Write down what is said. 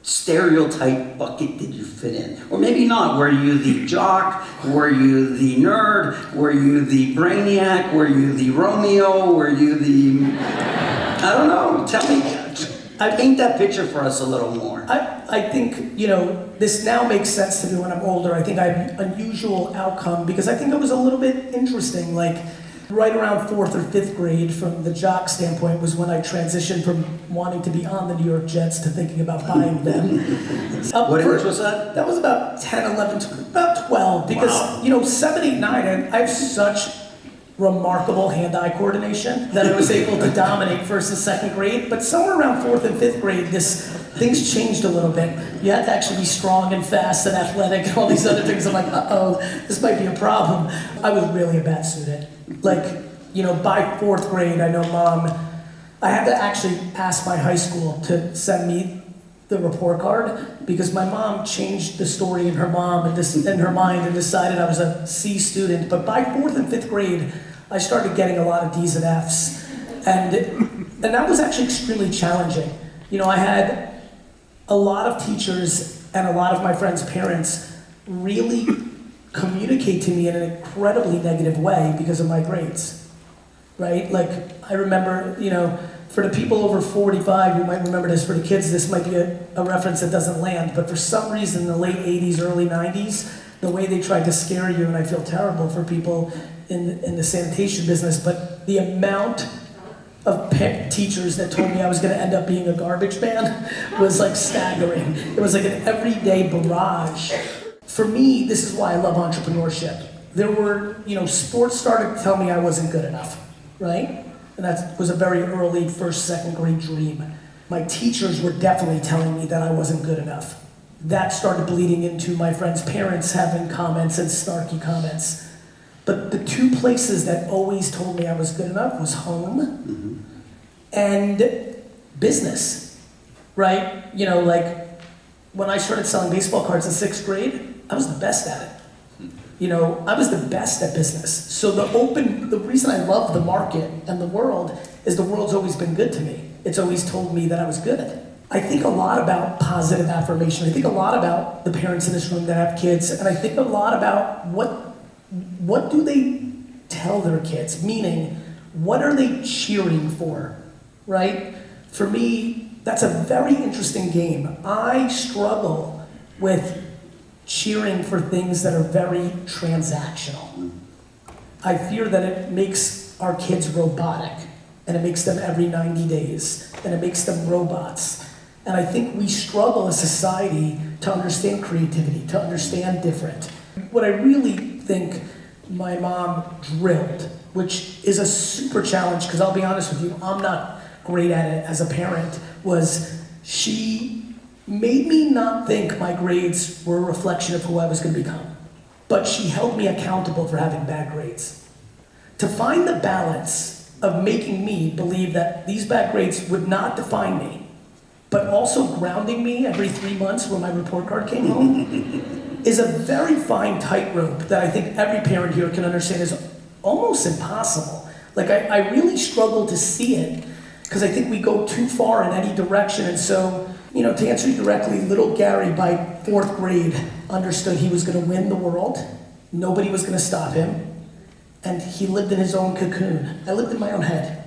stereotype bucket did you fit in? Or maybe not. Were you the jock? Were you the nerd? Were you the brainiac? Were you the Romeo? Were you the... I don't know. Tell me. Paint that picture for us a little more. I think, this now makes sense to me when I'm older. I think I have an unusual outcome because I think it was a little bit interesting. Like, right around 4th or 5th grade, from the jock standpoint, was when I transitioned from wanting to be on the New York Jets to thinking about buying them. What age was that? That was about 10, 11, about 12. Because, Wow. 7, 8, 9, and I have such remarkable hand-eye coordination that I was able to dominate 1st and 2nd grade. But somewhere around 4th and 5th grade, things changed a little bit. You had to actually be strong and fast and athletic and all these other things. I'm like, uh-oh, this might be a problem. I was really a bad student. Like, by 4th grade, I know I had to actually ask my high school to send me the report card because my mom changed the story in her mind and decided I was a C student. But by 4th and 5th grade, I started getting a lot of D's and F's. And that was actually extremely challenging. I had a lot of teachers and a lot of my friends' parents really communicate to me in an incredibly negative way because of my grades, right? Like, I remember, for the people over 45, you might remember this. For the kids, this might be a reference that doesn't land, but for some reason in the late 80s, early 90s, the way they tried to scare you, and I feel terrible for people in the sanitation business, but the amount of teachers that told me I was going to end up being a garbage man was like staggering. It was like an everyday barrage. For me, this is why I love entrepreneurship. There were, sports started to tell me I wasn't good enough, right? And that was a very early 1st, 2nd grade dream. My teachers were definitely telling me that I wasn't good enough. That started bleeding into my friends' parents having comments and snarky comments. But the 2 places that always told me I was good enough was home and business, right? Like when I started selling baseball cards in 6th grade, I was the best at it. I was the best at business. So the reason I love the market and the world is the world's always been good to me. It's always told me that I was good. I think a lot about positive affirmation. I think a lot about the parents in this room that have kids, and I think a lot about what do they tell their kids? Meaning, what are they cheering for, right? For me, that's a very interesting game. I struggle with cheering for things that are very transactional. I fear that it makes our kids robotic, and it makes them every 90 days, and it makes them robots. And I think we struggle as a society to understand creativity, to understand different. What I really think my mom drilled, which is a super challenge, because I'll be honest with you, I'm not great at it as a parent, was she made me not think my grades were a reflection of who I was going to become. But she held me accountable for having bad grades. To find the balance of making me believe that these bad grades would not define me, but also grounding me every 3 months when my report card came home, is a very fine tightrope that I think every parent here can understand is almost impossible. Like, I really struggle to see it, because I think we go too far in any direction. And so, to answer you directly, little Gary by 4th grade understood he was going to win the world. Nobody was going to stop him. And he lived in his own cocoon. I lived in my own head.